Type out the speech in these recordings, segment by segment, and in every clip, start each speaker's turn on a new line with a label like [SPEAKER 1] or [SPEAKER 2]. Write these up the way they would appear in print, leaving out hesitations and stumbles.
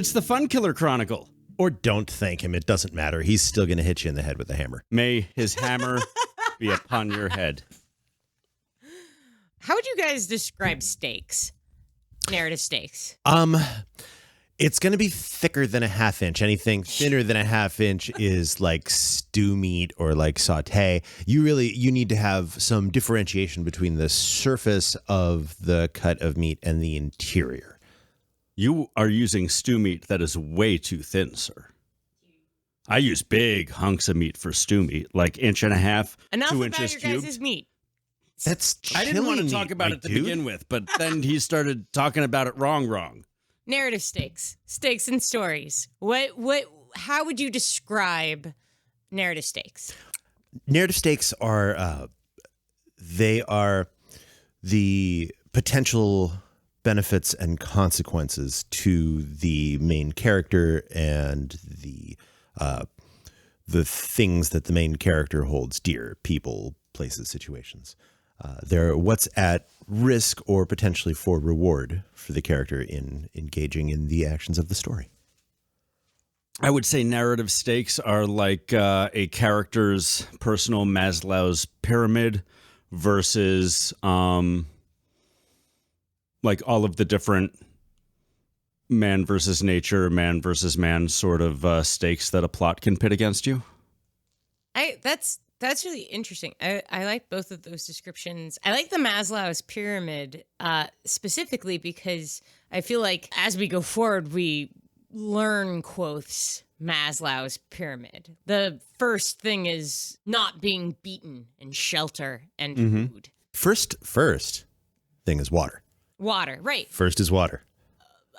[SPEAKER 1] It's the Fun Killer Chronicle.
[SPEAKER 2] Or don't thank him. It doesn't matter. He's still going to hit you in the head with a hammer.
[SPEAKER 1] May his hammer be upon your head.
[SPEAKER 3] How would you guys describe stakes? Narrative stakes.
[SPEAKER 2] It's going to be thicker than a half inch. Anything thinner than a half inch is like stew meat or like saute. You need to have some differentiation between the surface of the cut of meat and the interior.
[SPEAKER 1] You are using stew meat that is way too thin, sir. I use big hunks of meat for stew meat, like 1.5 inches,
[SPEAKER 3] Enough
[SPEAKER 1] 2
[SPEAKER 3] about
[SPEAKER 1] inches
[SPEAKER 3] your
[SPEAKER 1] cubed.
[SPEAKER 3] guys' meat.
[SPEAKER 2] That's
[SPEAKER 1] I didn't want to
[SPEAKER 2] chili
[SPEAKER 1] talk
[SPEAKER 2] meat,
[SPEAKER 1] about
[SPEAKER 2] my
[SPEAKER 1] it to
[SPEAKER 2] dude.
[SPEAKER 1] begin with, but then he started talking about it wrong.
[SPEAKER 3] Narrative stakes. Stakes and stories. How would you describe narrative stakes?
[SPEAKER 2] Narrative stakes are they are the potential benefits and consequences to the main character and the things that the main character holds dear: people, places, situations. They're what's at risk or potentially for reward for the character in engaging in the actions of the story.
[SPEAKER 1] I would say narrative stakes are like a character's personal Maslow's pyramid versus like all of the different man versus nature, man versus man sort of stakes that a plot can pit against you.
[SPEAKER 3] That's really interesting. I like both of those descriptions. I like the Maslow's pyramid specifically because I feel like as we go forward, we learn quotes Maslow's pyramid. The first thing is not being beaten and shelter and food.
[SPEAKER 2] First thing is water.
[SPEAKER 3] Water, right.
[SPEAKER 2] First is water.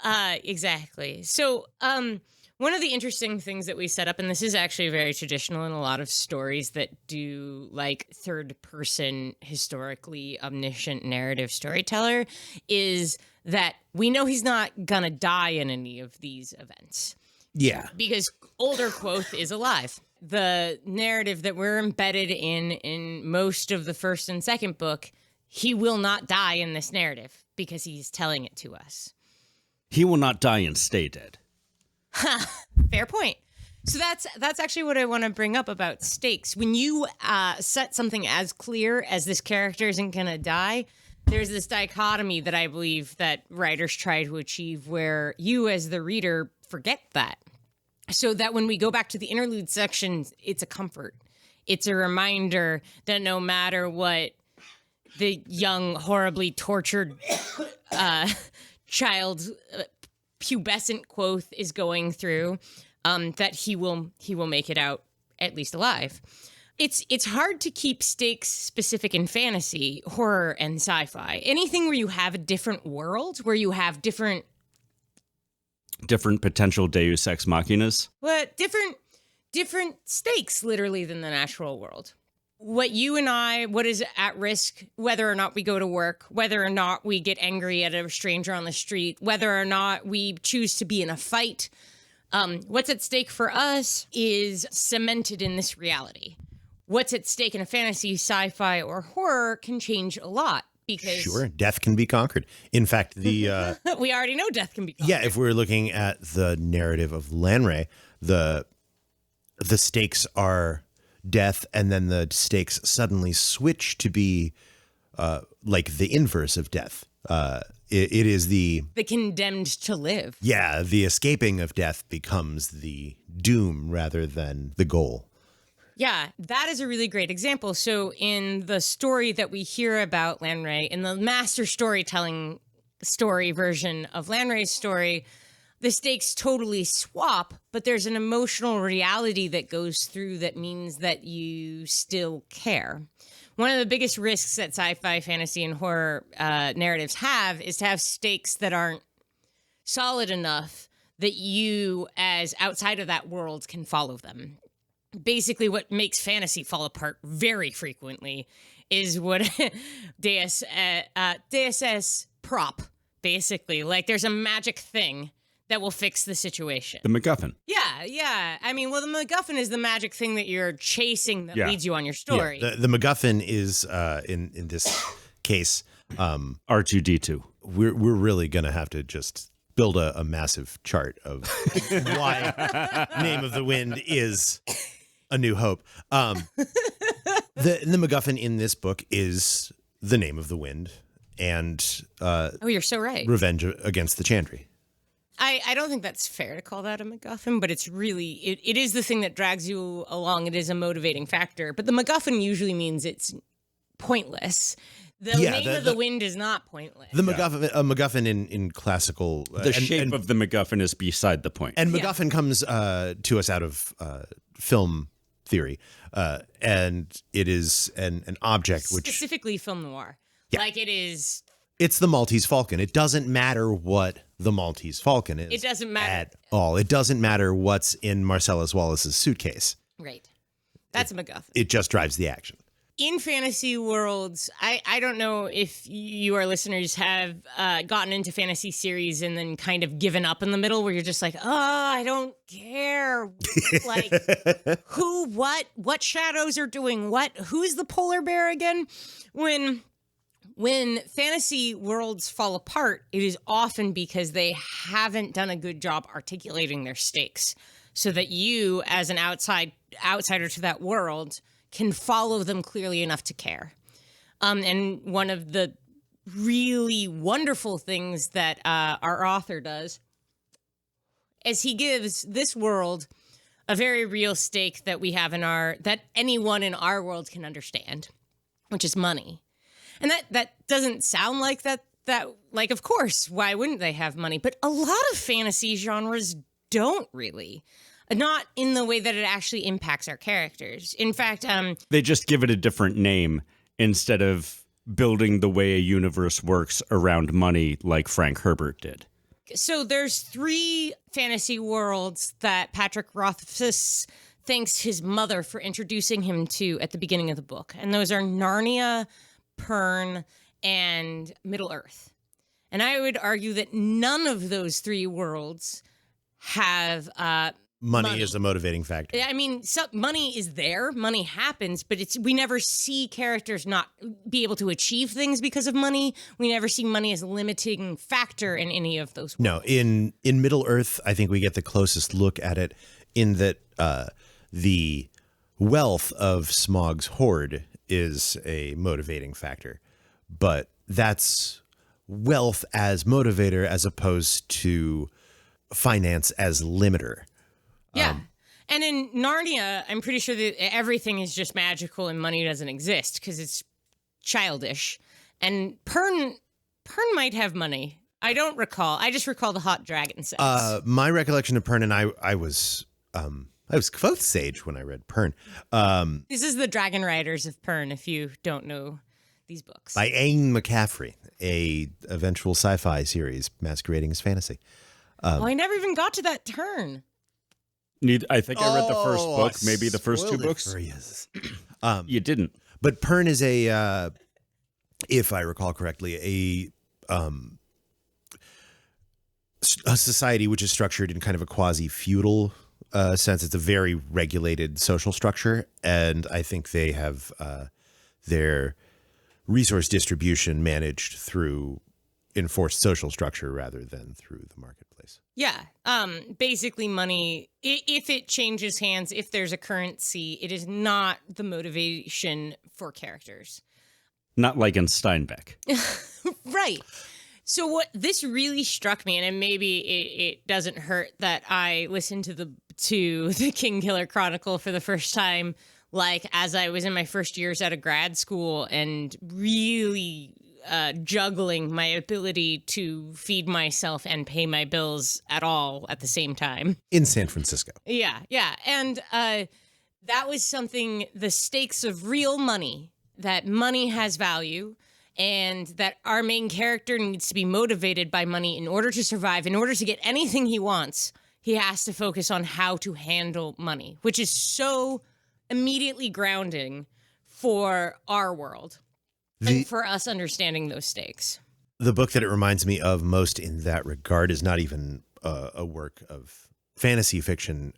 [SPEAKER 3] Exactly. So, one of the interesting things that we set up, and this is actually very traditional in a lot of stories that do like third person, historically omniscient narrative storyteller, is that we know he's not gonna die in any of these events.
[SPEAKER 2] Yeah.
[SPEAKER 3] Because older Quoth is alive. The narrative that we're embedded in most of the first and second book, he will not die in this narrative because he's telling it to us.
[SPEAKER 1] He will not die and stay dead.
[SPEAKER 3] Fair point. So that's actually what I want to bring up about stakes. When you set something as clear as this character isn't going to die, there's this dichotomy that I believe that writers try to achieve where you as the reader forget that. So that when we go back to the interlude section, it's a comfort. It's a reminder that no matter what the young, horribly tortured child, pubescent Quoth is going through, that he will make it out at least alive. It's hard to keep stakes specific in fantasy, horror, and sci-fi. Anything where you have a different world, where you have different
[SPEAKER 1] potential Deus Ex Machinas.
[SPEAKER 3] But different stakes, literally, than the natural world. What is at risk, whether or not we go to work, whether or not we get angry at a stranger on the street, whether or not we choose to be in a fight, what's at stake for us is cemented in this reality. What's at stake in a fantasy, sci-fi, or horror can change a lot. Because
[SPEAKER 2] Sure, death can be conquered. In fact, the
[SPEAKER 3] we already know death can be conquered.
[SPEAKER 2] yeah, if we're looking at the narrative of Lanray, the stakes are death, and then the stakes suddenly switch to be like the inverse of death. It is the
[SPEAKER 3] condemned to live.
[SPEAKER 2] Yeah, the escaping of death becomes the doom rather than the goal.
[SPEAKER 3] Yeah, that is a really great example. So in the story that we hear about Lanray, in the master storytelling story version of Lanray's story, the stakes totally swap, but there's an emotional reality that goes through that means that you still care. One of the biggest risks that sci-fi, fantasy, and horror narratives have is to have stakes that aren't solid enough that you, as outside of that world, can follow them. Basically, what makes fantasy fall apart very frequently is what Deus Ex prop, basically. Like, there's a magic thing that will fix the situation.
[SPEAKER 1] The MacGuffin.
[SPEAKER 3] Yeah. I mean, well, the MacGuffin is the magic thing that you're chasing that leads you on your story.
[SPEAKER 2] Yeah, the MacGuffin is, in this case,
[SPEAKER 1] R2-D2.
[SPEAKER 2] we're really going to have to just build a massive chart of why Name of the Wind is A New Hope. The MacGuffin in this book is the Name of the Wind and
[SPEAKER 3] Oh, you're so right.
[SPEAKER 2] Revenge against the Chandri.
[SPEAKER 3] I don't think that's fair to call that a MacGuffin, but it's really, it is the thing that drags you along. It is a motivating factor. But the MacGuffin usually means it's pointless. The Name of the Wind is not pointless.
[SPEAKER 2] The MacGuffin, a MacGuffin in classical...
[SPEAKER 1] The shape of the MacGuffin is beside the point.
[SPEAKER 2] And MacGuffin comes to us out of film theory, and it is an object which...
[SPEAKER 3] Specifically film noir.
[SPEAKER 2] Yeah.
[SPEAKER 3] Like it is...
[SPEAKER 2] It's the Maltese Falcon. It doesn't matter what the Maltese Falcon is.
[SPEAKER 3] It doesn't matter.
[SPEAKER 2] At all. It doesn't matter what's in Marcellus Wallace's suitcase.
[SPEAKER 3] Right. That's a MacGuffin.
[SPEAKER 2] It just drives the action.
[SPEAKER 3] In fantasy worlds, I don't know if you, our listeners, have gotten into fantasy series and then kind of given up in the middle where you're just like, oh, I don't care. Like, who, what shadows are doing what? Who's the polar bear again? When fantasy worlds fall apart, it is often because they haven't done a good job articulating their stakes so that you, as an outsider to that world, can follow them clearly enough to care. And one of the really wonderful things that our author does is he gives this world a very real stake that we have that anyone in our world can understand, which is money. And that doesn't sound like that, like, of course, why wouldn't they have money? But a lot of fantasy genres don't really. Not in the way that it actually impacts our characters. In fact,
[SPEAKER 1] they just give it a different name instead of building the way a universe works around money like Frank Herbert did.
[SPEAKER 3] So there's 3 fantasy worlds that Patrick Rothfuss thanks his mother for introducing him to at the beginning of the book. And those are Narnia, Pern, and Middle-earth. And I would argue that none of those 3 worlds have...
[SPEAKER 2] Money is a motivating factor.
[SPEAKER 3] I mean, money is there. Money happens, but we never see characters not be able to achieve things because of money. We never see money as a limiting factor in any of those worlds.
[SPEAKER 2] No, in Middle-earth, I think we get the closest look at it in that the wealth of Smaug's hoard is a motivating factor. But that's wealth as motivator as opposed to finance as limiter.
[SPEAKER 3] Yeah. And in Narnia, I'm pretty sure that everything is just magical and money doesn't exist because it's childish. And Pern might have money. I don't recall. I just recall the hot dragon sex.
[SPEAKER 2] My recollection of Pern, and I was both sage when I read Pern.
[SPEAKER 3] This is the Dragon Riders of Pern, if you don't know these books.
[SPEAKER 2] By Ian McCaffrey, a eventual sci-fi series masquerading as fantasy.
[SPEAKER 3] I never even got to that turn.
[SPEAKER 1] I think I read the first book, maybe the first 2 books. You didn't.
[SPEAKER 2] But Pern is if I recall correctly, a society which is structured in kind of a quasi-feudal sense. It's a very regulated social structure, and I think they have their resource distribution managed through enforced social structure rather than through the marketplace.
[SPEAKER 3] Yeah. Basically money, if it changes hands, if there's a currency, it is not the motivation for characters.
[SPEAKER 1] Not like in Steinbeck.
[SPEAKER 3] Right. So what this really struck me, and maybe it doesn't hurt that I listened to the King Killer Chronicle for the first time, like as I was in my first years out of grad school and really juggling my ability to feed myself and pay my bills at all at the same time.
[SPEAKER 2] In San Francisco.
[SPEAKER 3] Yeah. And that was something, the stakes of real money, that money has value, and that our main character needs to be motivated by money in order to survive. In order to get anything he wants, he has to focus on how to handle money, which is so immediately grounding for our world and for us understanding those stakes.
[SPEAKER 2] The book that it reminds me of most in that regard is not even a work of fantasy fiction.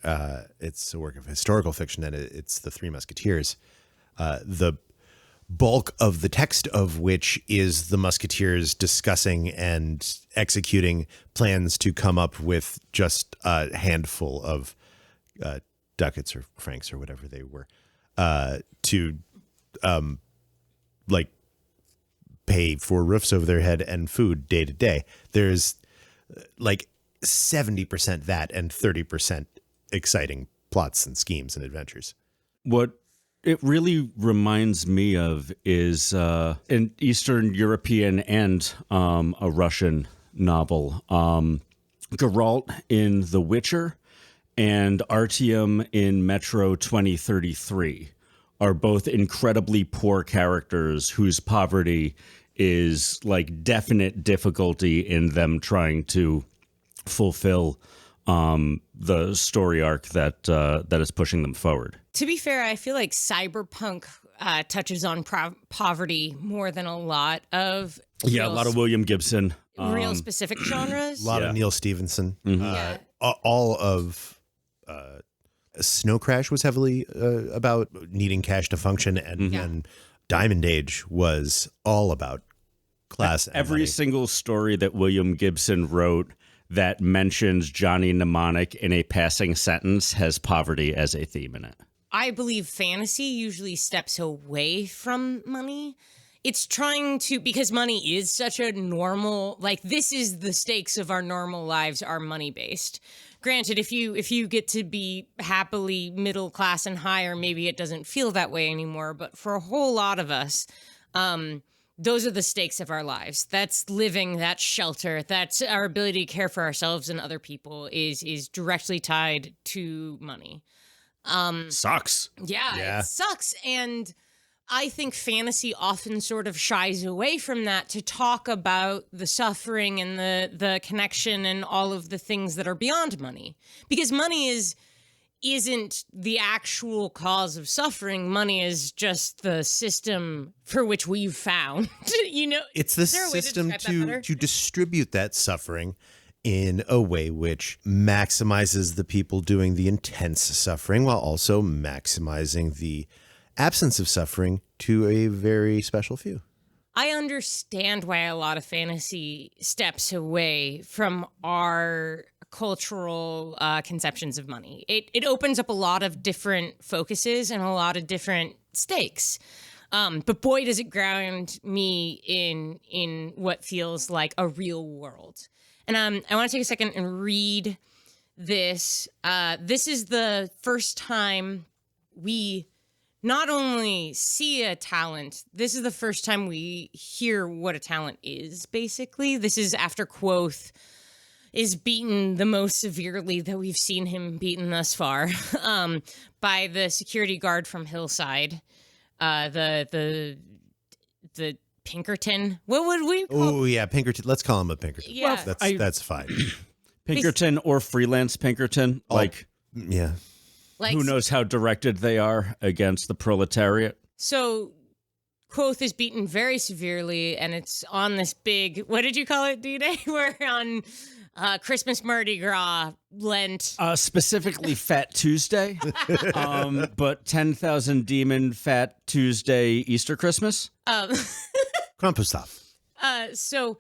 [SPEAKER 2] It's a work of historical fiction, and it's The Three Musketeers. The bulk of the text of which is the Musketeers discussing and executing plans to come up with just a handful of ducats or francs or whatever they were to like pay for roofs over their head and food day to day. There's like 70% that and 30% exciting plots and schemes and adventures.
[SPEAKER 1] What it really reminds me of is an Eastern European and a Russian novel. Geralt in The Witcher and Artyom in Metro 2033 are both incredibly poor characters whose poverty is like definite difficulty in them trying to fulfill the story arc that is pushing them forward.
[SPEAKER 3] To be fair, I feel like cyberpunk touches on poverty more than a lot of
[SPEAKER 1] a lot of William Gibson,
[SPEAKER 3] real specific genres.
[SPEAKER 2] A lot of Neil Stephenson.
[SPEAKER 3] Yeah.
[SPEAKER 2] All of Snow Crash was heavily about needing cash to function, and Diamond Age was all about class. And
[SPEAKER 1] every
[SPEAKER 2] money.
[SPEAKER 1] single story that William Gibson wrote that mentions Johnny Mnemonic in a passing sentence has poverty as a theme in it.
[SPEAKER 3] I believe fantasy usually steps away from money. It's trying to, because money is such a normal, like this is the stakes of our normal lives are money based. Granted, if you get to be happily middle class and higher, maybe it doesn't feel that way anymore. But for a whole lot of us, those are the stakes of our lives. That's living, that's shelter, that's our ability to care for ourselves and other people is directly tied to money.
[SPEAKER 1] Sucks.
[SPEAKER 3] Yeah, it sucks. And I think fantasy often sort of shies away from that to talk about the suffering and the connection and all of the things that are beyond money. Because money isn't the actual cause of suffering. Money is just the system for which we've found.
[SPEAKER 2] It's the system to distribute that suffering in a way which maximizes the people doing the intense suffering while also maximizing the absence of suffering to a very special few.
[SPEAKER 3] I understand why a lot of fantasy steps away from our cultural conceptions of money. It opens up a lot of different focuses and a lot of different stakes. But boy, does it ground me in what feels like a real world. And I want to take a second and read this. This is the first time we not only see a talent, this is the first time we hear what a talent is, basically. This is after Quoth is beaten the most severely that we've seen him beaten thus far by the security guard from Hillside, the Pinkerton. What would we call?
[SPEAKER 2] Oh yeah, Pinkerton. Let's call him a Pinkerton.
[SPEAKER 3] Yeah.
[SPEAKER 2] That's fine.
[SPEAKER 1] Pinkerton or freelance Pinkerton.
[SPEAKER 2] Yeah.
[SPEAKER 3] Like,
[SPEAKER 1] who knows how directed they are against the proletariat?
[SPEAKER 3] So Quoth is beaten very severely, and it's on this big, what did you call it, D-Day? We're on Christmas Mardi Gras, Lent.
[SPEAKER 1] Specifically Fat Tuesday, but 10,000 Demon Fat Tuesday Easter Christmas.
[SPEAKER 2] Krampustag.
[SPEAKER 3] So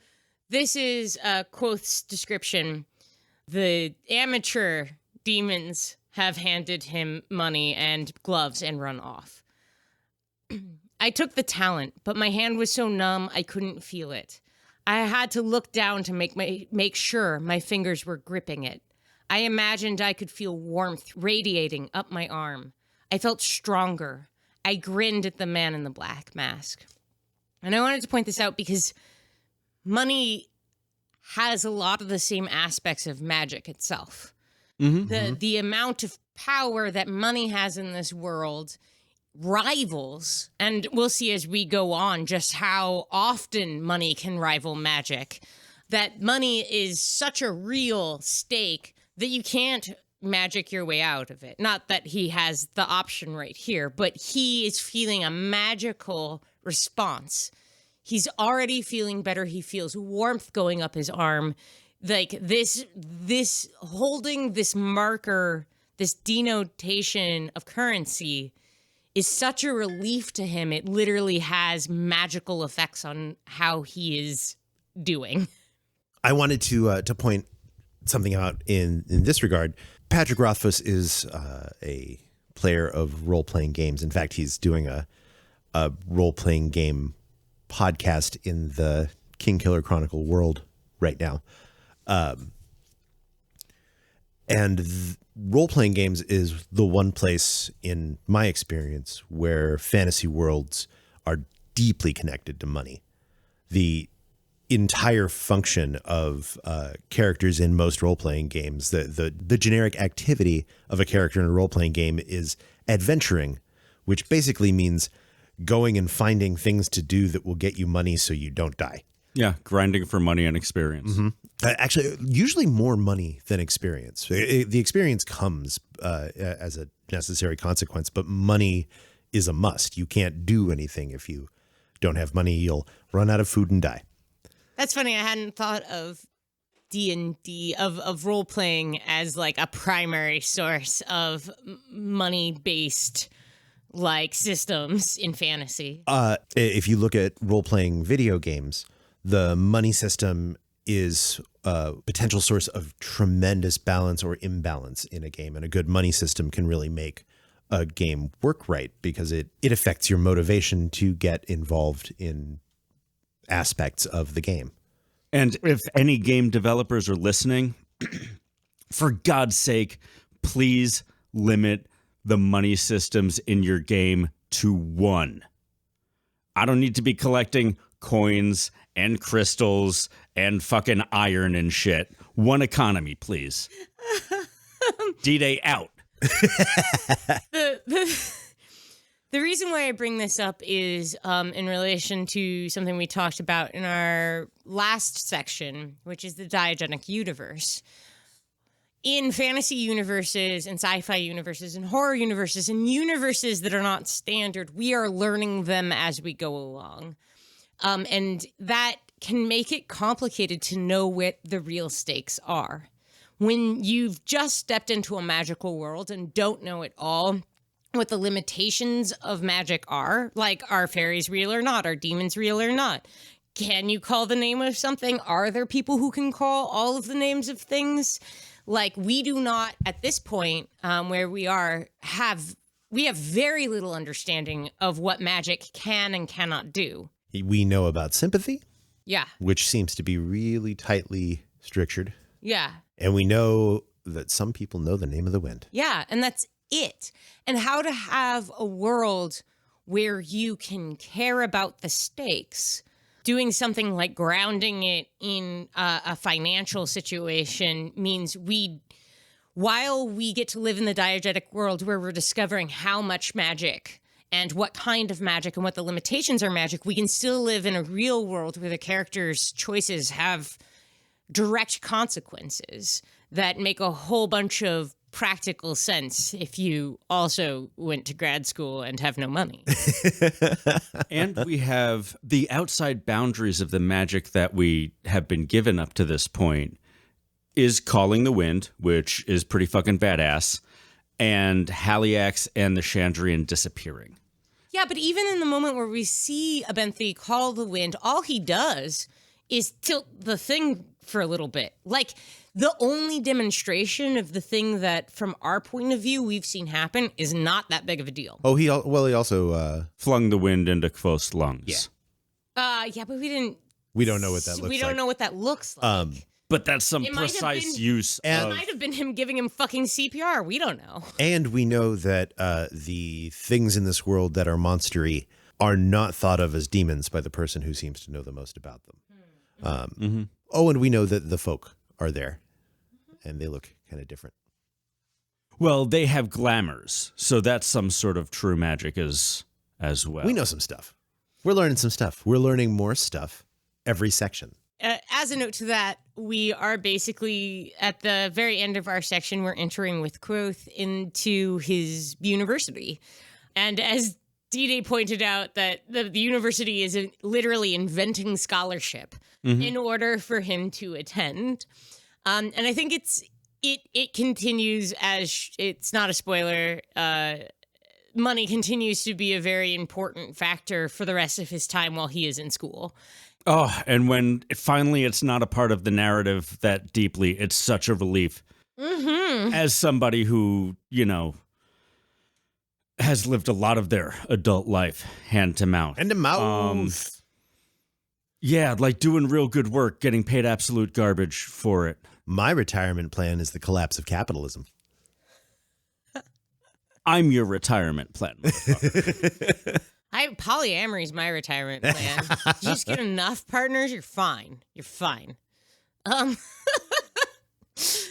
[SPEAKER 3] this is Quoth's description. The amateur demons have handed him money and gloves and run off. I took the talent, but my hand was so numb I couldn't feel it. I had to look down to make sure my fingers were gripping it. I imagined I could feel warmth radiating up my arm. I felt stronger. I grinned at the man in the black mask. And I wanted to point this out because money has a lot of the same aspects of magic itself. The amount of power that money has in this world rivals, and we'll see as we go on just how often money can rival magic, that money is such a real stake that you can't magic your way out of it. Not that he has the option right here, but he is feeling a magical response. He's already feeling better. He feels warmth going up his arm. Like this holding this marker, this denotation of currency is such a relief to him. It literally has magical effects on how he is doing.
[SPEAKER 2] I wanted to point something out in this regard. Patrick Rothfuss is a player of role-playing games. In fact, he's doing a role-playing game podcast in the King Killer Chronicle world right now. Role-playing games is the one place in my experience where fantasy worlds are deeply connected to money. The entire function of characters in most role-playing games, the generic activity of a character in a role-playing game is adventuring, which basically means going and finding things to do that will get you money so you don't die.
[SPEAKER 1] Yeah, grinding for money and experience.
[SPEAKER 2] Mm-hmm. Actually, usually more money than experience. The experience comes as a necessary consequence, but money is a must. You can't do anything if you don't have money. You'll run out of food and die.
[SPEAKER 3] That's funny. I hadn't thought of D&D, of role-playing as like a primary source of money-based like systems in fantasy.
[SPEAKER 2] If you look at role-playing video games, the money system is a potential source of tremendous balance or imbalance in a game. And a good money system can really make a game work right because it affects your motivation to get involved in aspects of the game.
[SPEAKER 1] And if any game developers are listening, for God's sake, please limit the money systems in your game to one. I don't need to be collecting coins and crystals and fucking iron and shit. One economy, please. D-Day out.
[SPEAKER 3] The reason why I bring this up is in relation to something we talked about in our last section, which is the diegetic universe. In fantasy universes and sci-fi universes and horror universes and universes that are not standard, we are learning them as we go along. And that can make it complicated to know what the real stakes are. When you've just stepped into a magical world and don't know at all what the limitations of magic are, like are fairies real or not, are demons real or not? Can you call the name of something? Are there people who can call all of the names of things? Like, we do not, at this point where we are, we have very little understanding of what magic can and cannot do.
[SPEAKER 2] We know about sympathy.
[SPEAKER 3] Yeah.
[SPEAKER 2] Which seems to be really tightly structured.
[SPEAKER 3] Yeah.
[SPEAKER 2] And we know that some people know the name of the wind.
[SPEAKER 3] Yeah, and that's it. And how to have a world where you can care about the stakes, doing something like grounding it in a financial situation means while we get to live in the diegetic world where we're discovering how much magic and what kind of magic and what the limitations are magic, we can still live in a real world where the characters' choices have direct consequences that make a whole bunch of practical sense if you also went to grad school and have no money.
[SPEAKER 1] And we have the outside boundaries of the magic that we have been given up to this point is calling the wind, which is pretty fucking badass, and Haliax and the Chandrian disappearing.
[SPEAKER 3] Yeah, but even in the moment where we see Abenthi call the wind, all he does is tilt the thing for a little bit. Like, the only demonstration of the thing that, from our point of view, we've seen happen is not that big of a deal.
[SPEAKER 2] Oh, he also
[SPEAKER 1] flung the wind into Kvot's lungs.
[SPEAKER 2] Yeah.
[SPEAKER 3] Yeah, but we didn't.
[SPEAKER 2] We don't know what that looks like.
[SPEAKER 3] We don't know what that looks like.
[SPEAKER 1] But that's some precise use
[SPEAKER 3] It
[SPEAKER 1] of...
[SPEAKER 3] might have been him giving him fucking CPR. We don't know.
[SPEAKER 2] And we know that the things in this world that are monstery are not thought of as demons by the person who seems to know the most about them. Oh, and we know that the folk are there, and they look kind of different.
[SPEAKER 1] Well, they have glamours, so that's some sort of true magic as well.
[SPEAKER 2] We know some stuff. We're learning some stuff. We're learning more stuff every section.
[SPEAKER 3] As a note to that, we are basically at the very end of our section. We're entering with Quoth into his university. And as D-Day pointed out, that the university is literally inventing scholarship in order for him to attend. And I think it continues as it's not a spoiler. money continues to be a very important factor for the rest of his time while he is in school.
[SPEAKER 1] Oh, and when finally it's not a part of the narrative that deeply, it's such a relief.
[SPEAKER 3] Mm-hmm.
[SPEAKER 1] As somebody who, has lived a lot of their adult life hand to mouth.
[SPEAKER 2] And to mouth.
[SPEAKER 1] Yeah, like doing real good work, getting paid absolute garbage for it.
[SPEAKER 2] My retirement plan is the collapse of capitalism.
[SPEAKER 1] I'm your retirement plan.
[SPEAKER 3] Polyamory is my retirement plan. You just get enough partners, you're fine. You're fine.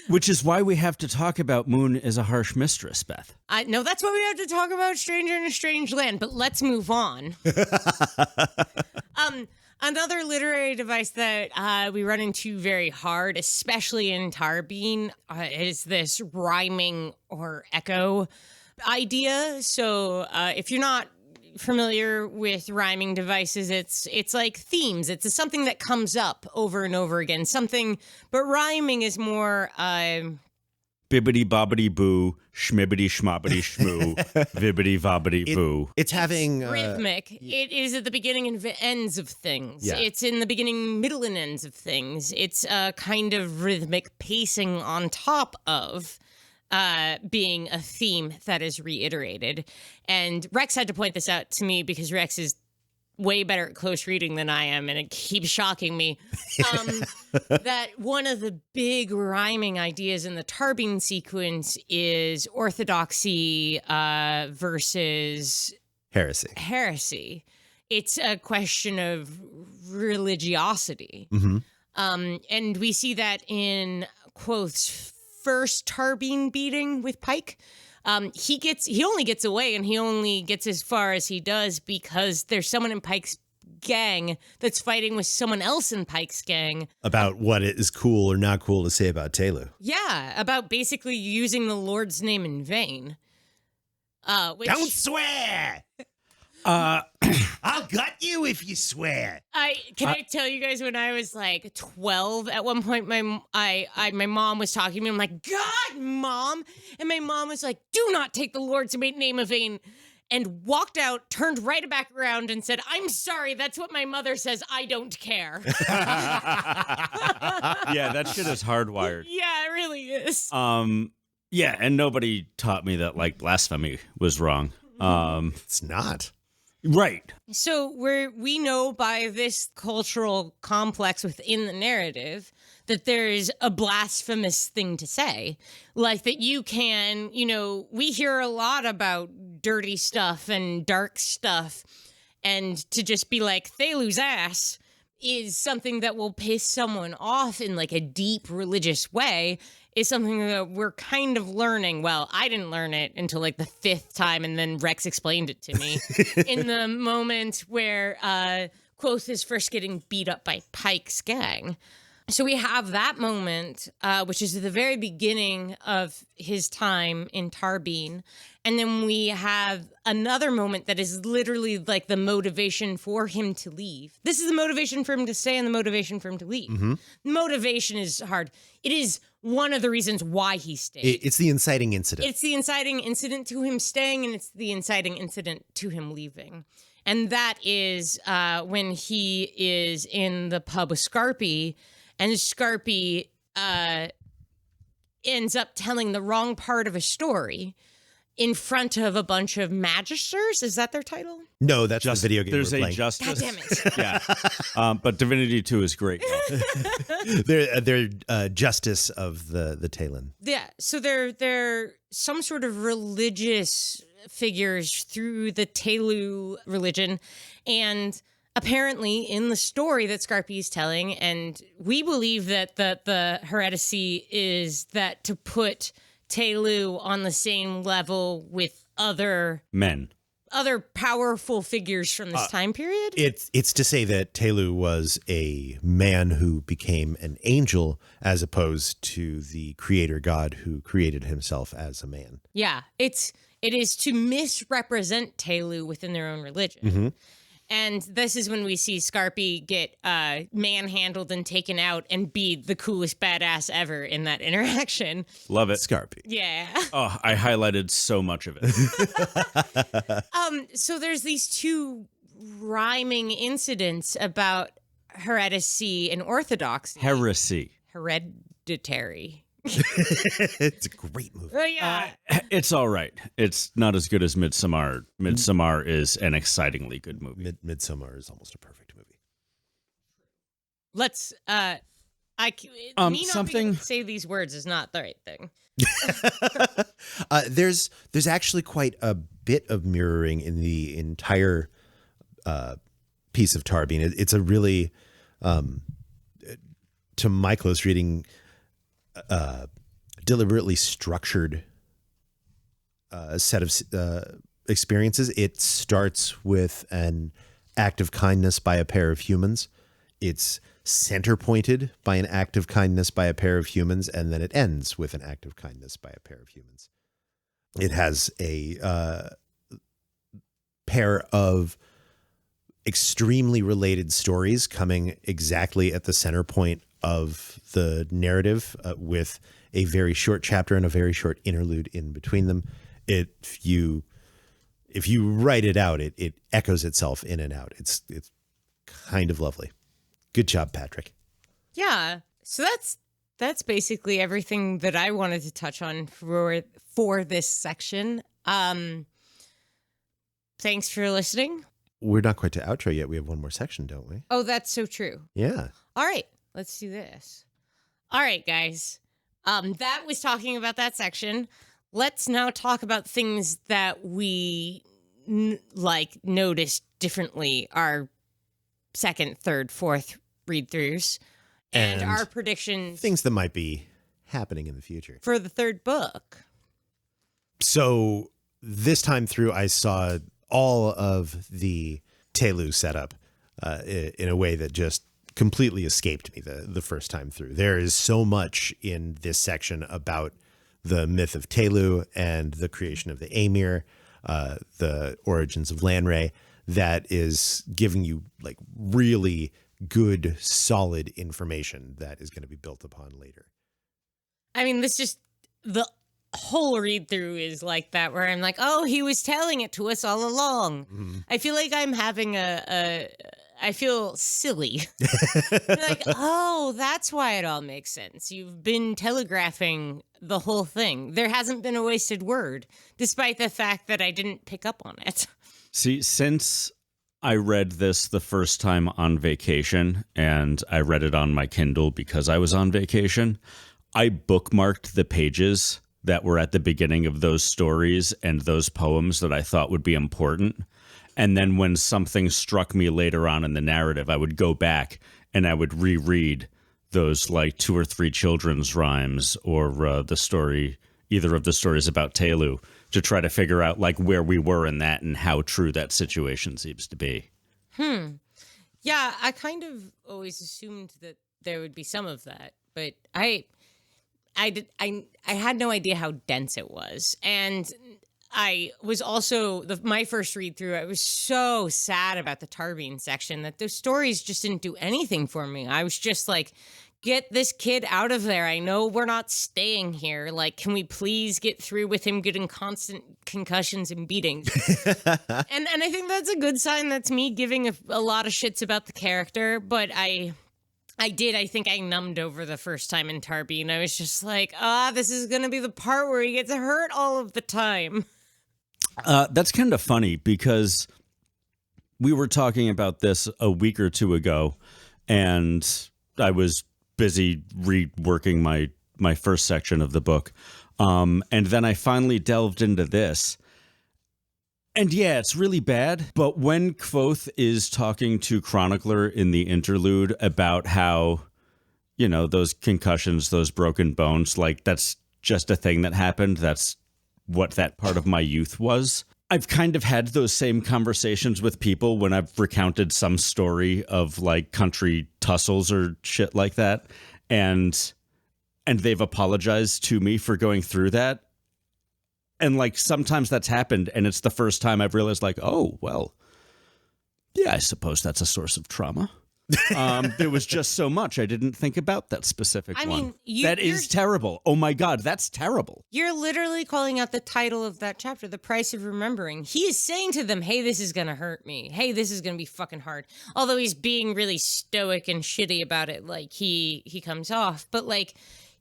[SPEAKER 1] Which is why we have to talk about Moon as a harsh mistress, Beth.
[SPEAKER 3] No, that's why we have to talk about Stranger in a Strange Land, but let's move on. Another literary device that we run into very hard, especially in Tarbeen, is this rhyming or echo idea. So if you're not familiar with rhyming devices, it's like themes. It's something that comes up over and over again. But rhyming is more
[SPEAKER 1] bibbity bobbity boo, schmibbity schmobbity schmoo, vibbity vobbity boo.
[SPEAKER 2] It's having
[SPEAKER 3] rhythmic. It is at the beginning and ends of things.
[SPEAKER 2] Yeah.
[SPEAKER 3] It's in the beginning, middle, and ends of things. It's a kind of rhythmic pacing on top of being a theme that is reiterated. And Rex had to point this out to me because Rex is way better at close reading than I am, and it keeps shocking me. That one of the big rhyming ideas in the Tarbeen sequence is orthodoxy versus heresy. It's a question of religiosity.
[SPEAKER 2] Mm-hmm.
[SPEAKER 3] And we see that in Quoth's first Tarbeen beating with Pike. He only gets away, and he only gets as far as he does because there's someone in Pike's gang that's fighting with someone else in Pike's gang
[SPEAKER 2] about what is cool or not cool to say about Telu.
[SPEAKER 3] Yeah, about basically using the Lord's name in vain.
[SPEAKER 2] Don't swear. I'll gut you if you swear.
[SPEAKER 3] Can I tell you guys, when I was like 12, at one point my mom was talking to me. I'm like, God, Mom, and my mom was like, do not take the Lord's name in vain, and walked out, turned right back around, and said, I'm sorry, that's what my mother says. I don't care.
[SPEAKER 1] Yeah, that shit is hardwired.
[SPEAKER 3] Yeah, it really is.
[SPEAKER 1] Yeah, and nobody taught me that like blasphemy was wrong.
[SPEAKER 2] It's not.
[SPEAKER 1] Right.
[SPEAKER 3] So we know by this cultural complex within the narrative that there is a blasphemous thing to say. Like that you can, we hear a lot about dirty stuff and dark stuff. And to just be like, Thelu's ass is something that will piss someone off in like a deep religious way, is something that we're kind of learning. Well, I didn't learn it until like the 5th time, and then Rex explained it to me in the moment where Quoth is first getting beat up by Pike's gang. So we have that moment, which is at the very beginning of his time in Tarbeen. And then we have another moment that is literally like the motivation for him to leave. This is the motivation for him to stay and the motivation for him to leave.
[SPEAKER 2] Mm-hmm.
[SPEAKER 3] Motivation is hard. It is one of the reasons why he stayed.
[SPEAKER 2] It's the inciting incident.
[SPEAKER 3] It's the inciting incident to him staying, and it's the inciting incident to him leaving. And that is when he is in the pub with Scarpy, and Scarpy ends up telling the wrong part of a story in front of a bunch of magisters. Is that their title?
[SPEAKER 2] No, that's the video game
[SPEAKER 1] There's
[SPEAKER 2] we're
[SPEAKER 1] a
[SPEAKER 2] playing.
[SPEAKER 1] justice.
[SPEAKER 3] God damn it.
[SPEAKER 1] Yeah. But Divinity 2 is great.
[SPEAKER 2] They're justice of the Talon.
[SPEAKER 3] Yeah, so they're some sort of religious figures through the Telu religion, and apparently in the story that Scarpy is telling, and we believe that the heresy is that to put Telu on the same level with other powerful figures from this time period.
[SPEAKER 2] It's to say that Telu was a man who became an angel as opposed to the creator god who created himself as a man.
[SPEAKER 3] Yeah, it is to misrepresent Telu within their own religion.
[SPEAKER 2] Mm-hmm.
[SPEAKER 3] And this is when we see Scarpy get manhandled and taken out and be the coolest badass ever in that interaction.
[SPEAKER 1] Love it.
[SPEAKER 2] Scarpy.
[SPEAKER 3] Yeah.
[SPEAKER 1] Oh, I highlighted so much of it.
[SPEAKER 3] So there's these two rhyming incidents about heredity and orthodoxy. Hereditary.
[SPEAKER 2] It's a great movie.
[SPEAKER 3] Oh, yeah.
[SPEAKER 1] It's all right. It's not as good as Midsommar. Midsommar is an excitingly good movie.
[SPEAKER 2] Midsommar is almost a perfect movie.
[SPEAKER 3] Let's, me not being able to say these words is not the right thing.
[SPEAKER 2] There's actually quite a bit of mirroring in the entire piece of Tarbine. It's a really, to my close reading, deliberately structured set of experiences. It starts with an act of kindness by a pair of humans. It's center pointed by an act of kindness by a pair of humans, and then it ends with an act of kindness by a pair of humans. It has a pair of extremely related stories coming exactly at the center point of the narrative, with a very short chapter and a very short interlude in between them. If you write it out, it echoes itself in and out. It's kind of lovely. Good job, Patrick.
[SPEAKER 3] Yeah. So that's basically everything that I wanted to touch on for this section. Thanks for listening.
[SPEAKER 2] We're not quite to outro yet. We have one more section, don't we?
[SPEAKER 3] Oh, that's so true.
[SPEAKER 2] Yeah.
[SPEAKER 3] All right, let's do this. All right, guys. That was talking about that section. Let's now talk about things that we noticed differently. Our second, third, fourth read-throughs and our predictions.
[SPEAKER 2] Things that might be happening in the future.
[SPEAKER 3] For the third book.
[SPEAKER 2] So this time through, I saw all of the Telu setup in a way that just completely escaped me the first time through. There is so much in this section about the myth of Telu and the creation of the Aemir, the origins of Lanray, that is giving you like really good, solid information that is going to be built upon later.
[SPEAKER 3] I mean, the whole read through is like that, where I'm like, oh, he was telling it to us all along. Mm-hmm. I feel like I'm having I feel silly. Like, oh, that's why it all makes sense. You've been telegraphing the whole thing. There hasn't been a wasted word, despite the fact that I didn't pick up on it.
[SPEAKER 1] See, since I read this the first time on vacation, and I read it on my Kindle because I was on vacation, I bookmarked the pages that were at the beginning of those stories and those poems that I thought would be important. And then when something struck me later on in the narrative, I would go back and I would reread those like 2 or 3 children's rhymes or the story, either of the stories about Telu, to try to figure out like where we were in that and how true that situation seems to be.
[SPEAKER 3] Yeah, I kind of always assumed that there would be some of that, but I had no idea how dense it was. And I was also, my first read through, I was so sad about the Tarbine section that those stories just didn't do anything for me. I was just like, get this kid out of there. I know we're not staying here. Like, can we please get through with him getting constant concussions and beatings? and I think that's a good sign. That's me giving a lot of shits about the character, but I think I numbed over the first time in Tarbine. I was just like, this is going to be the part where he gets hurt all of the time.
[SPEAKER 1] That's kind of funny because we were talking about this a week or two ago, and I was busy reworking my first section of the book. And then I finally delved into this. And yeah, it's really bad. But when Kvothe is talking to Chronicler in the interlude about how, you know, those concussions, those broken bones, like that's just a thing that happened. That's what that part of my youth was. I've kind of had those same conversations with people when I've recounted some story of like country tussles or shit like that. And they've apologized to me for going through that. And like sometimes that's happened and it's the first time I've realized like, oh, well, Yeah, I suppose that's a source of trauma. There was just so much I didn't think about that specific
[SPEAKER 3] I
[SPEAKER 1] one.
[SPEAKER 3] mean,
[SPEAKER 1] That is terrible. Oh my God, that's terrible.
[SPEAKER 3] You're literally calling out the title of that chapter, The Price of Remembering. He is saying to them, hey, this is going to hurt me. Hey, this is going to be fucking hard. Although he's being really stoic and shitty about it, like he comes off. But like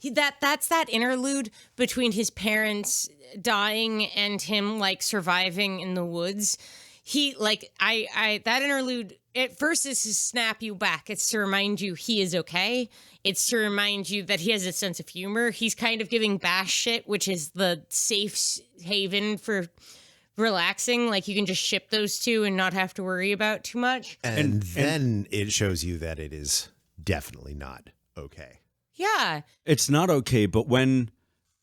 [SPEAKER 3] that's that interlude between his parents dying and him like surviving in the woods. He like I that interlude at first is to snap you back. It's to remind you he is okay. It's to remind you that he has a sense of humor. He's kind of giving Bash shit, which is the safe haven for relaxing. Like you can just ship those two and not have to worry about too much.
[SPEAKER 2] And then it shows you that it is definitely not okay.
[SPEAKER 3] Yeah.
[SPEAKER 1] It's not okay, but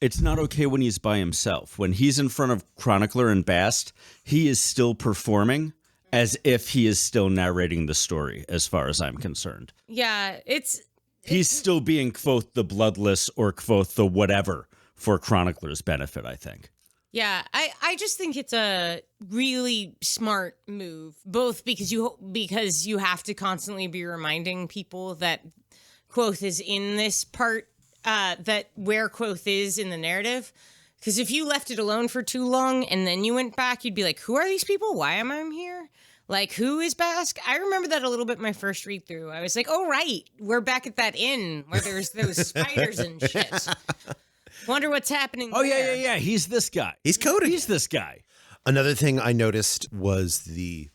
[SPEAKER 1] it's not okay when he's by himself. When he's in front of Chronicler and Bast, he is still performing as if he is still narrating the story, as far as I'm concerned.
[SPEAKER 3] Yeah,
[SPEAKER 1] He's still being, quote, the bloodless or, quote, the whatever for Chronicler's benefit, I think.
[SPEAKER 3] Yeah, I just think it's a really smart move, both because you have to constantly be reminding people that Quoth is in this part, that where Quoth is in the narrative. Because if you left it alone for too long and then you went back, you'd be like, who are these people? Why am I here? Like, who is Bask? I remember that a little bit my first read through. I was like, oh, right. We're back at that inn where there's those spiders and shit. Wonder what's happening
[SPEAKER 1] Oh,
[SPEAKER 3] there.
[SPEAKER 1] yeah. He's this guy.
[SPEAKER 2] He's coding.
[SPEAKER 1] He's this guy.
[SPEAKER 2] Another thing I noticed was the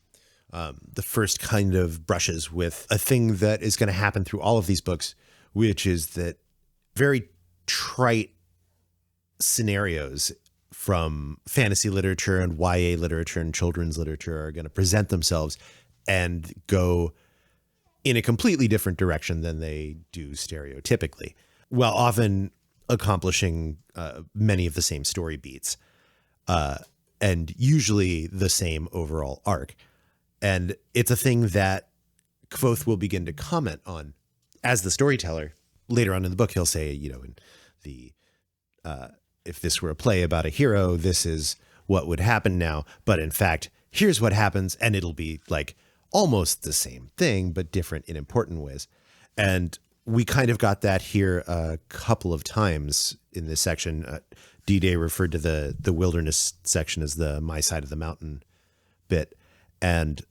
[SPEAKER 2] first kind of brushes with a thing that is going to happen through all of these books, which is that very trite scenarios from fantasy literature and YA literature and children's literature are going to present themselves and go in a completely different direction than they do stereotypically, while often accomplishing many of the same story beats and usually the same overall arc. And it's a thing that Kvothe will begin to comment on as the storyteller. Later on in the book, he'll say, in the if this were a play about a hero, this is what would happen now. But in fact, here's what happens. And it'll be like almost the same thing, but different in important ways. And we kind of got that here a couple of times in this section. D-Day referred to the wilderness section as the My Side of the Mountain bit. And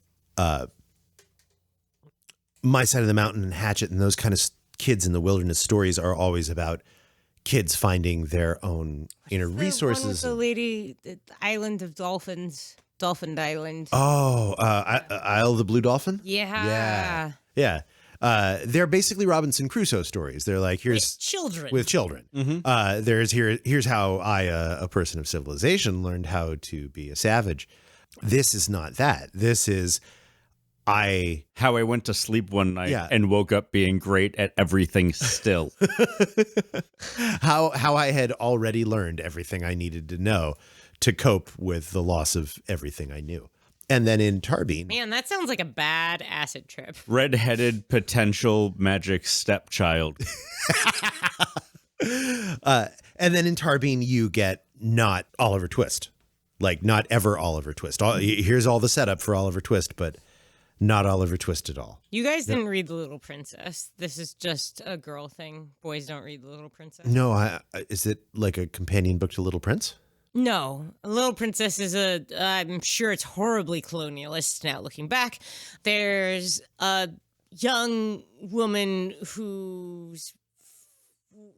[SPEAKER 2] My Side of the Mountain and Hatchet and those kind of kids in the wilderness stories are always about kids finding their own inner resources.
[SPEAKER 3] One with the lady, the island of dolphins, Dolphin Island.
[SPEAKER 2] Oh, Isle of the Blue Dolphin?
[SPEAKER 3] Yeah.
[SPEAKER 2] Yeah. They're basically Robinson Crusoe stories. They're like, here's
[SPEAKER 3] With children.
[SPEAKER 2] Here's how I, a person of civilization, learned how to be a savage. This is not that. This is
[SPEAKER 1] how I went to sleep one night
[SPEAKER 2] Yeah.
[SPEAKER 1] and woke up being great at everything still.
[SPEAKER 2] how I had already learned everything I needed to know to cope with the loss of everything I knew. And then in Tarbine,
[SPEAKER 3] Man, that sounds like a bad acid trip.
[SPEAKER 1] Redheaded potential magic stepchild.
[SPEAKER 2] and then in Tarbine, you get not Oliver Twist, like not ever Oliver Twist. Here's all the setup for Oliver Twist, but not Oliver Twist at all.
[SPEAKER 3] You guys didn't read The Little Princess. This is just a girl thing. Boys don't read The Little Princess.
[SPEAKER 2] No, is it like a companion book to Little Prince?
[SPEAKER 3] No, Little Princess is I'm sure it's horribly colonialist now looking back. There's a young woman who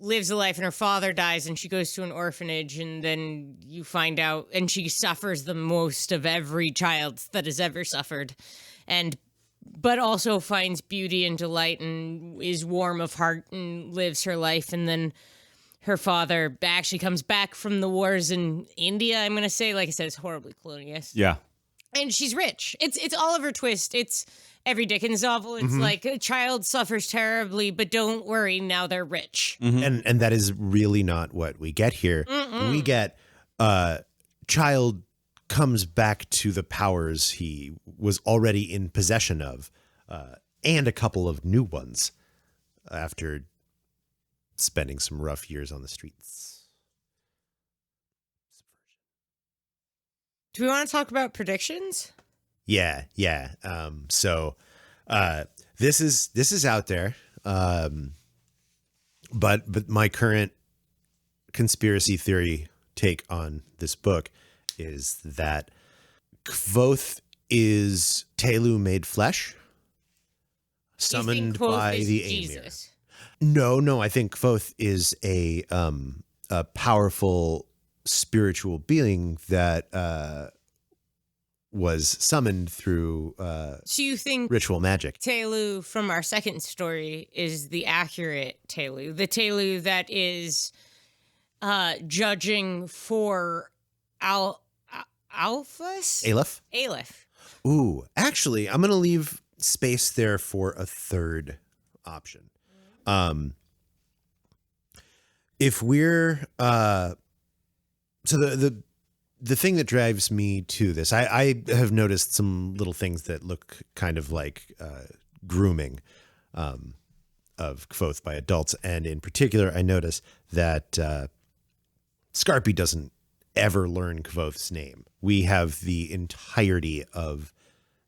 [SPEAKER 3] lives a life and her father dies and she goes to an orphanage and then you find out and she suffers the most of every child that has ever suffered. But also finds beauty and delight and is warm of heart and lives her life. And then her father actually comes back from the wars in India, I'm going to say. Like I said, it's horribly colonialist.
[SPEAKER 1] Yeah.
[SPEAKER 3] And she's rich. It's Oliver Twist. It's every Dickens novel. It's like a child suffers terribly, but don't worry, now they're rich.
[SPEAKER 2] And that is really not what we get here. We get child comes back to the powers he was already in possession of, and a couple of new ones after spending some rough years on the streets.
[SPEAKER 3] Do we want to talk about predictions?
[SPEAKER 2] Yeah, yeah. This is out there. But my current conspiracy theory take on this book is that Kvothe is Telu made flesh, summoned by the Aemir. No, I think Kvothe is a powerful spiritual being that was summoned through
[SPEAKER 3] So you think
[SPEAKER 2] ritual magic.
[SPEAKER 3] Telu from our second story is the accurate Telu, the Telu that is judging for Alphas?
[SPEAKER 2] Aleph? Ooh, actually, I'm going to leave space there for a third option. If we're so the thing that drives me to this, I have noticed some little things that look kind of like grooming of Kvothe by adults, and in particular, I notice that Scarpy doesn't ever learn Kvothe's name. We have the entirety of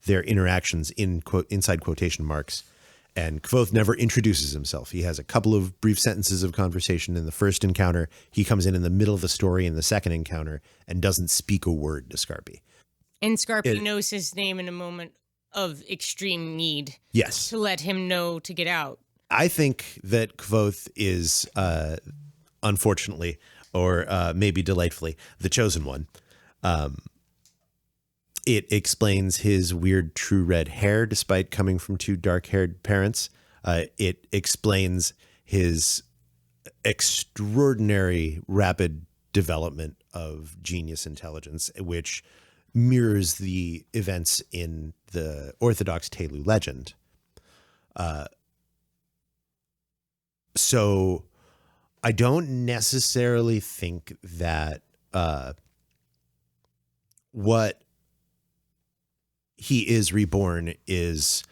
[SPEAKER 2] their interactions in inside quotation marks, and Kvothe never introduces himself. He has a couple of brief sentences of conversation in the first encounter. He comes in the middle of the story in the second encounter and doesn't speak a word to Scarpy.
[SPEAKER 3] And Scarpy knows his name in a moment of extreme need.
[SPEAKER 2] Yes.
[SPEAKER 3] To let him know to get out.
[SPEAKER 2] I think that Kvothe is, unfortunately, or maybe delightfully, the chosen one. It explains his weird true red hair despite coming from two dark-haired parents. It explains his extraordinary rapid development of genius intelligence, which mirrors the events in the Orthodox Telu legend. So I don't necessarily think that what he is reborn is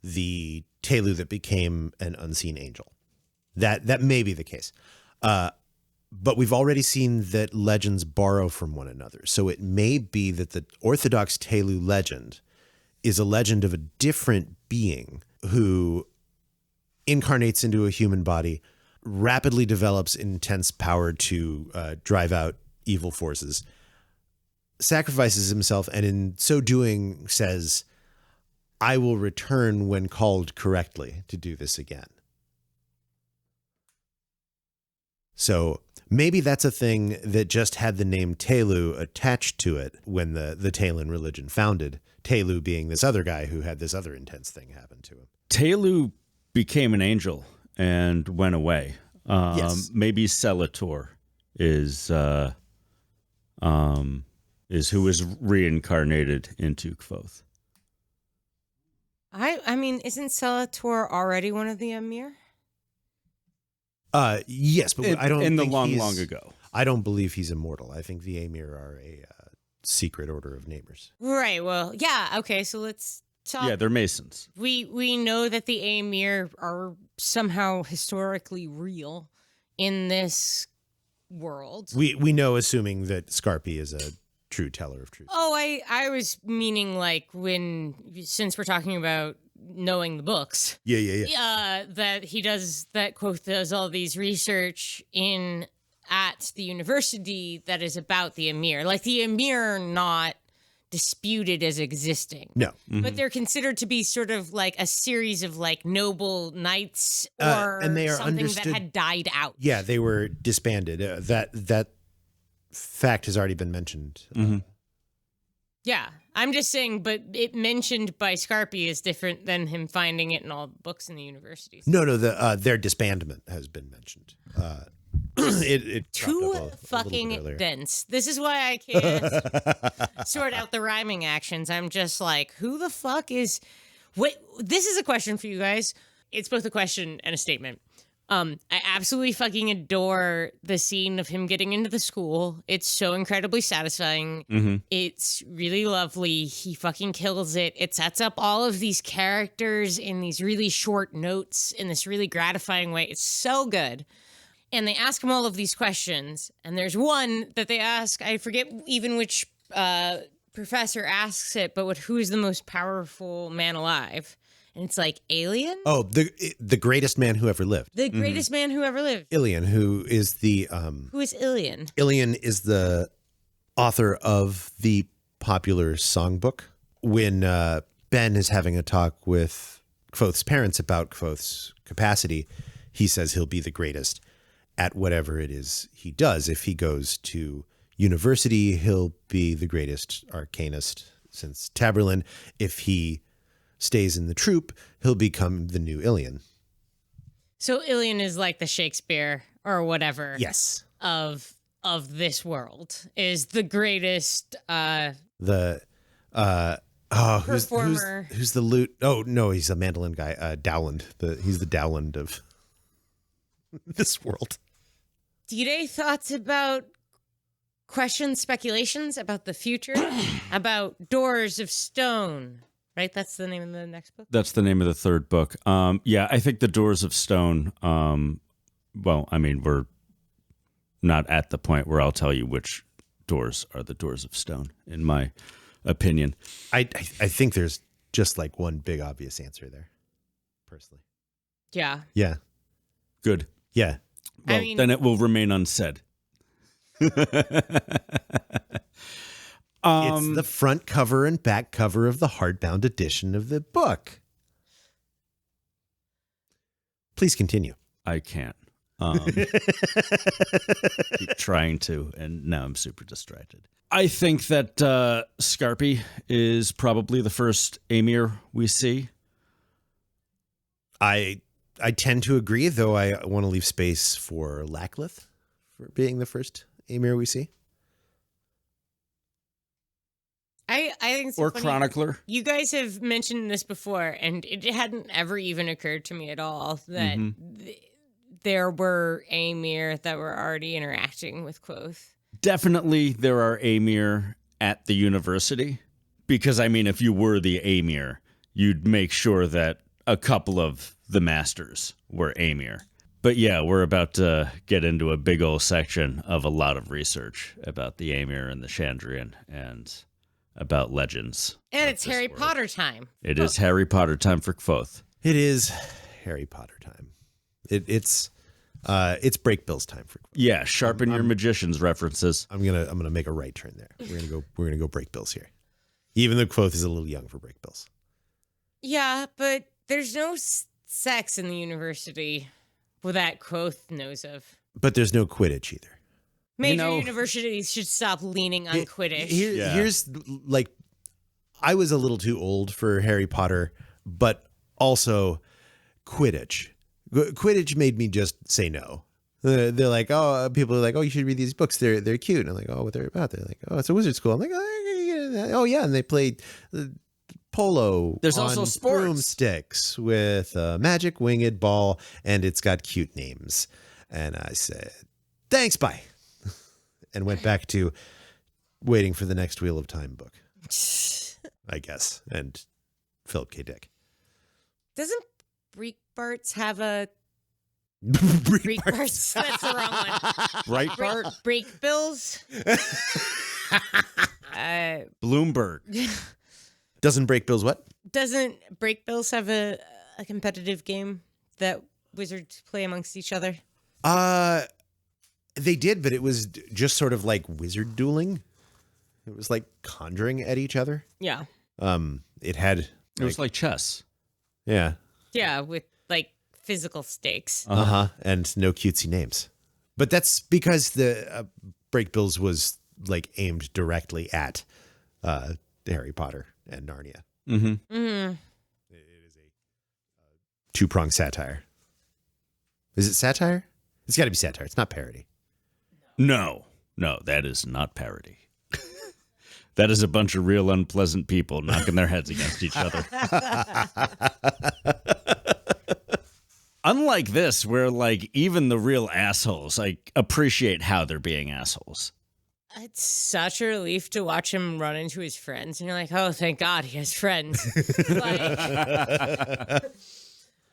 [SPEAKER 2] the Telu that became an unseen angel. That may be the case. But we've already seen that legends borrow from one another. So it may be that the Orthodox Telu legend is a legend of a different being who incarnates into a human body, rapidly develops intense power to drive out evil forces, sacrifices himself, and in so doing says, I will return when called correctly to do this again. So maybe that's a thing that just had the name Telu attached to it when the Talin religion founded, Telu being this other guy who had this other intense thing happen to him.
[SPEAKER 1] Telu became an angel and went away.
[SPEAKER 2] Yes.
[SPEAKER 1] Maybe Celator is who is reincarnated into Kvothe.
[SPEAKER 3] I mean, isn't Celator already one of the Emir?
[SPEAKER 2] Yes, but I don't
[SPEAKER 1] in the
[SPEAKER 2] think
[SPEAKER 1] long ago.
[SPEAKER 2] I don't believe he's immortal. I think the Aemir are a secret order of namers.
[SPEAKER 3] Right. Well, yeah. Okay. So let's talk.
[SPEAKER 1] Yeah, they're Masons.
[SPEAKER 3] We know that the Aemir are somehow historically real in this world.
[SPEAKER 2] We know, assuming that Scarpy is a true teller of truth.
[SPEAKER 3] Oh, I was meaning like since we're talking about knowing the books.
[SPEAKER 2] Yeah.
[SPEAKER 3] That Kvothe does all these research at the university that is about the Emir. Like the Emir are not disputed as existing.
[SPEAKER 2] No.
[SPEAKER 1] Mm-hmm.
[SPEAKER 3] But they're considered to be sort of like a series of like noble knights or
[SPEAKER 2] and they are
[SPEAKER 3] something
[SPEAKER 2] understood,
[SPEAKER 3] that had died out.
[SPEAKER 2] Yeah, they were disbanded. That fact has already been mentioned.
[SPEAKER 1] Mm-hmm.
[SPEAKER 3] Yeah, I'm just saying, but it mentioned by Scarpy is different than him finding it in all the books in the universities.
[SPEAKER 2] No, their disbandment has been mentioned. It
[SPEAKER 3] Too
[SPEAKER 2] cropped up a
[SPEAKER 3] fucking
[SPEAKER 2] little bit earlier.
[SPEAKER 3] dense. This is why I can't sort out the rhyming actions. I'm just like, who the fuck is... Wait, this is a question for you guys. It's both a question and a statement. I absolutely fucking adore the scene of him getting into the school. It's so incredibly satisfying.
[SPEAKER 1] Mm-hmm.
[SPEAKER 3] It's really lovely. He fucking kills it. It sets up all of these characters in these really short notes in this really gratifying way. It's so good. And they ask him all of these questions. And there's one that they ask, I forget even which professor asks it, but who's the most powerful man alive? And it's like, Alien?
[SPEAKER 2] Oh, the greatest man who ever lived.
[SPEAKER 3] The greatest man who ever lived.
[SPEAKER 2] Ilian, who is the...
[SPEAKER 3] Who is Ilian?
[SPEAKER 2] Ilian is the author of the popular songbook. When Ben is having a talk with Quoth's parents about Quoth's capacity, he says he'll be the greatest at whatever it is he does. If he goes to university, he'll be the greatest arcanist since Taborlin. If he stays in the troupe, he'll become the new Ilian.
[SPEAKER 3] So Ilian is like the Shakespeare or whatever.
[SPEAKER 2] Yes.
[SPEAKER 3] Of this world, is the greatest
[SPEAKER 2] Performer. Who's the lute? Oh no, he's a mandolin guy. Dowland. He's the Dowland of this world.
[SPEAKER 3] D-Day thoughts about questions, speculations about the future, about Doors of Stone. Right, that's the name of the next book.
[SPEAKER 1] That's the name of the third book. Yeah, I think the Doors of Stone. Well, I mean, we're not at the point where I'll tell you which doors are the Doors of Stone, in my opinion.
[SPEAKER 2] I think there's just like one big obvious answer there, personally.
[SPEAKER 3] Yeah.
[SPEAKER 2] Yeah.
[SPEAKER 1] Good.
[SPEAKER 2] Yeah.
[SPEAKER 1] Well,
[SPEAKER 3] I mean,
[SPEAKER 1] then it will remain unsaid.
[SPEAKER 2] It's the front cover and back cover of the hardbound edition of the book. Please continue.
[SPEAKER 1] I can't. Keep trying to, and now I'm super distracted. I think that Scarpy is probably the first Amir we see.
[SPEAKER 2] I tend to agree, though I want to leave space for Lacklith for being the first Amir we see.
[SPEAKER 3] I think it's
[SPEAKER 1] Or
[SPEAKER 3] funny.
[SPEAKER 1] Chronicler.
[SPEAKER 3] You guys have mentioned this before, and it hadn't ever even occurred to me at all that there were Amir that were already interacting with Quoth.
[SPEAKER 1] Definitely there are Amir at the university. Because, I mean, if you were the Amir, you'd make sure that a couple of the masters were Amir. But yeah, we're about to get into a big old section of a lot of research about the Amir and the Chandrian and about legends.
[SPEAKER 3] And
[SPEAKER 1] of
[SPEAKER 3] it's
[SPEAKER 1] this
[SPEAKER 3] Harry
[SPEAKER 1] world.
[SPEAKER 3] Potter time.
[SPEAKER 1] It is Harry Potter time for Quoth.
[SPEAKER 2] It is Harry Potter time. It's Break Bill's time for.
[SPEAKER 1] Yeah, sharpen your magician's references.
[SPEAKER 2] I'm gonna make a right turn there. We're gonna go Break Bills here, even though Quoth is a little young for Break Bills.
[SPEAKER 3] Yeah, but there's no sex in the university that Quoth knows of.
[SPEAKER 2] But there's no Quidditch either.
[SPEAKER 3] Major universities should stop leaning on Quidditch.
[SPEAKER 2] Here's like, I was a little too old for Harry Potter, but also Quidditch. Quidditch made me just say no. They're like, oh, people are like, oh, you should read these books. They're cute. And I'm like, oh, what they're about? They're like, oh, it's a wizard school. I'm like, oh yeah, and they played polo.
[SPEAKER 1] There's
[SPEAKER 2] on
[SPEAKER 1] also sports.
[SPEAKER 2] Broomsticks with a magic winged ball, and it's got cute names. And I said, thanks, bye. And went back to waiting for the next Wheel of Time book, I guess, and Philip K. Dick.
[SPEAKER 3] Doesn't Breitbarts have a
[SPEAKER 2] Breitbarts.
[SPEAKER 3] Breitbarts? That's the wrong one.
[SPEAKER 1] Breitbart?
[SPEAKER 3] Break bills.
[SPEAKER 1] Bloomberg.
[SPEAKER 2] Doesn't Break Bills what?
[SPEAKER 3] Doesn't Break Bills have a competitive game that wizards play amongst each other?
[SPEAKER 2] They did, but it was just sort of like wizard dueling. It was like conjuring at each other.
[SPEAKER 3] Yeah.
[SPEAKER 2] It had.
[SPEAKER 1] It was like chess.
[SPEAKER 2] Yeah.
[SPEAKER 3] Yeah, with like physical stakes.
[SPEAKER 2] And no cutesy names. But that's because the Break Bills was like aimed directly at Harry Potter and Narnia.
[SPEAKER 1] Mm-hmm.
[SPEAKER 3] Mm-hmm.
[SPEAKER 2] It is a two-pronged satire. Is it satire? It's got to be satire. It's not parody.
[SPEAKER 1] No, that is not parody. That is a bunch of real unpleasant people knocking their heads against each other. Unlike this, where like even the real assholes like appreciate how they're being assholes.
[SPEAKER 3] It's such a relief to watch him run into his friends, and you're like, oh, thank God he has friends. Like,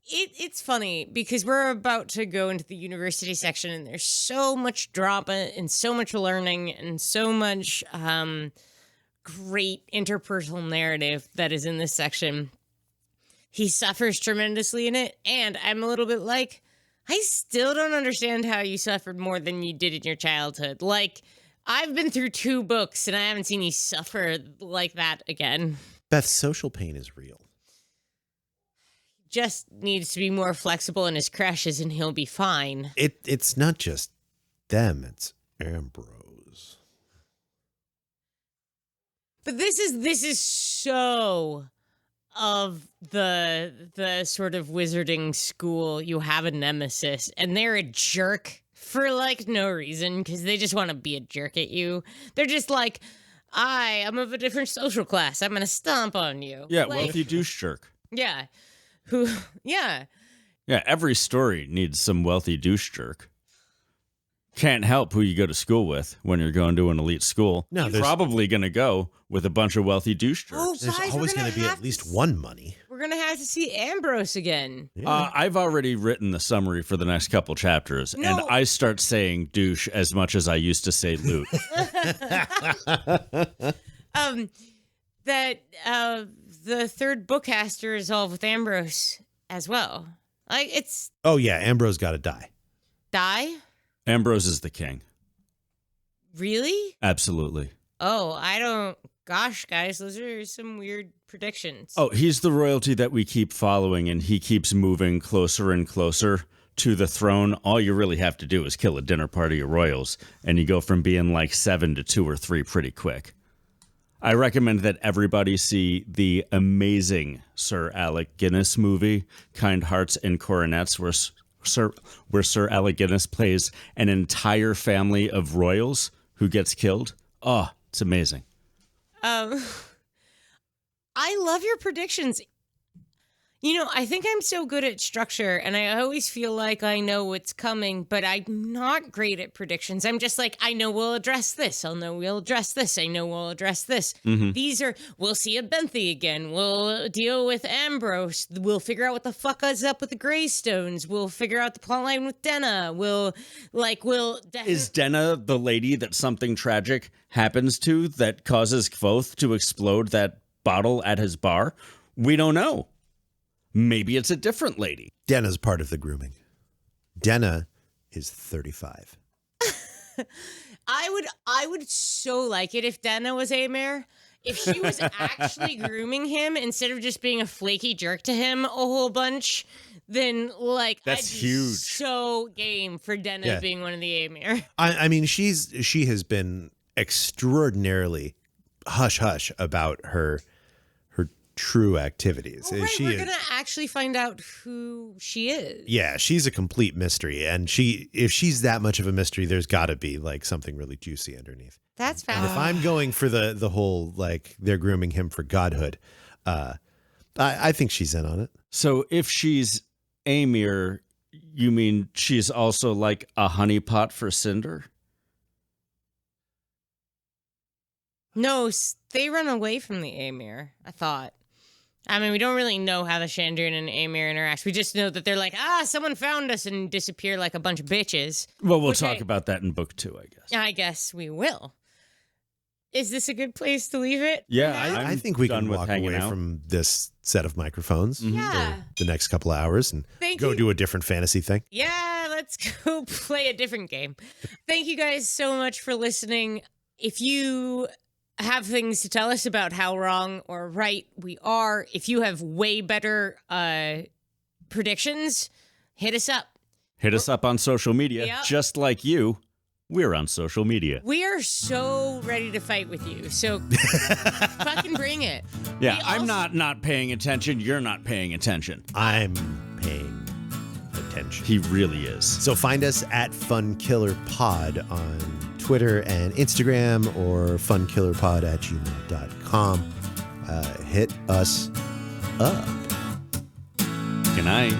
[SPEAKER 3] it's funny because we're about to go into the university section, and there's so much drama and so much learning and so much great interpersonal narrative that is in this section. He suffers tremendously in it, and I'm a little bit like, I still don't understand how you suffered more than you did in your childhood. Like, I've been through 2 books, and I haven't seen you suffer like that again.
[SPEAKER 2] Beth's social pain is real.
[SPEAKER 3] Just needs to be more flexible in his crashes, and he'll be fine.
[SPEAKER 2] It's not just them, it's Ambrose.
[SPEAKER 3] But this is so of the sort of wizarding school. You have a nemesis, and they're a jerk for like no reason, because they just want to be a jerk at you. They're just like, I am of a different social class. I'm gonna stomp on you.
[SPEAKER 1] Yeah,
[SPEAKER 3] like,
[SPEAKER 1] wealthy douche jerk.
[SPEAKER 3] Yeah. Yeah.
[SPEAKER 1] Yeah, every story needs some wealthy douche jerk. Can't help who you go to school with when you're going to an elite school.
[SPEAKER 2] No,
[SPEAKER 1] you're
[SPEAKER 2] there's-
[SPEAKER 1] probably going to go with a bunch of wealthy douche jerks.
[SPEAKER 3] Oh,
[SPEAKER 2] There's
[SPEAKER 3] guys,
[SPEAKER 2] always going to be at least one money.
[SPEAKER 3] We're gonna have to see Ambrose again.
[SPEAKER 2] Yeah.
[SPEAKER 1] I've already written the summary for the next couple chapters, and
[SPEAKER 3] No.
[SPEAKER 1] I start saying douche as much as I used to say loot.
[SPEAKER 3] That the third bookcaster is all with Ambrose as well. Like, it's
[SPEAKER 2] Oh, yeah, Ambrose got to die.
[SPEAKER 3] die?
[SPEAKER 1] Ambrose is the king.
[SPEAKER 3] Really?
[SPEAKER 1] Absolutely.
[SPEAKER 3] Oh, I don't. Gosh, guys, those are some weird predictions.
[SPEAKER 1] Oh, he's the royalty that we keep following, and he keeps moving closer and closer to the throne. All you really have to do is kill a dinner party of royals, and you go from being like 7 to 2 or 3 pretty quick. I recommend that everybody see the amazing Sir Alec Guinness movie, Kind Hearts and Coronets, where Sir Alec Guinness plays an entire family of royals who gets killed. Oh, it's amazing.
[SPEAKER 3] I love your predictions. You know, I think I'm so good at structure, and I always feel like I know what's coming, but I'm not great at predictions. I'm just like, I know we'll address this. I'll know we'll address this. I know we'll address this. These are, we'll see a Benthy again. We'll deal with Ambrose. We'll figure out what the fuck is up with the Greystones. We'll figure out the plotline with Denna.
[SPEAKER 1] Is Denna the lady that something tragic happens to that causes Kvothe to explode that bottle at his bar? We don't know. Maybe it's a different lady.
[SPEAKER 2] Denna's part of the grooming. Denna is 35.
[SPEAKER 3] I would so like it if Denna was Aemir. If she was actually grooming him instead of just being a flaky jerk to him a whole bunch, then like
[SPEAKER 1] That's
[SPEAKER 3] I'd be
[SPEAKER 1] huge.
[SPEAKER 3] so game for Denna
[SPEAKER 2] Yeah.
[SPEAKER 3] being one of the Aemir.
[SPEAKER 2] I mean, she has been extraordinarily hush-hush about her true activities.
[SPEAKER 3] Oh, right,
[SPEAKER 2] She
[SPEAKER 3] we're
[SPEAKER 2] is-
[SPEAKER 3] gonna actually find out who she is.
[SPEAKER 2] Yeah, she's a complete mystery, and if she's that much of a mystery, there's got to be like something really juicy underneath.
[SPEAKER 3] That's
[SPEAKER 2] And if
[SPEAKER 3] fabulous.
[SPEAKER 2] I'm going for the whole like they're grooming him for godhood, I think she's in on it.
[SPEAKER 1] So if she's Aemir, you mean she's also like a honeypot for Cinder?
[SPEAKER 3] No, they run away from the Aemir, I thought. I mean, we don't really know how the Chandrian and Aemir interact. We just know that they're like, someone found us and disappear like a bunch of bitches.
[SPEAKER 1] Well, we'll
[SPEAKER 3] Which
[SPEAKER 1] talk
[SPEAKER 3] I-
[SPEAKER 1] about that in book 2, I guess.
[SPEAKER 3] I guess we will. Is this a good place to leave it?
[SPEAKER 1] Yeah,
[SPEAKER 3] now?
[SPEAKER 2] I think we
[SPEAKER 1] done
[SPEAKER 2] can
[SPEAKER 1] with
[SPEAKER 2] walk
[SPEAKER 1] hanging
[SPEAKER 2] away
[SPEAKER 1] out.
[SPEAKER 2] from this set of microphones
[SPEAKER 3] Yeah.
[SPEAKER 2] for the next couple of hours and
[SPEAKER 3] Thank
[SPEAKER 2] go
[SPEAKER 3] you.
[SPEAKER 2] do a different fantasy thing.
[SPEAKER 3] Yeah, let's go play a different game. Thank you guys so much for listening. If you have things to tell us about how wrong or right we are, if you have way better predictions, hit us up.
[SPEAKER 1] Hit us up on social media.
[SPEAKER 3] Yep.
[SPEAKER 1] Just like you, we're on social media.
[SPEAKER 3] We are so ready to fight with you, so fucking bring it.
[SPEAKER 1] Yeah,
[SPEAKER 3] We
[SPEAKER 1] I'm
[SPEAKER 3] also-
[SPEAKER 1] not paying attention. You're not paying attention.
[SPEAKER 2] I'm paying attention.
[SPEAKER 1] He really is.
[SPEAKER 2] So find us at FunKillerPod on Twitter and Instagram or funkillerpod@gmail.com. Hit us up.
[SPEAKER 1] Good night.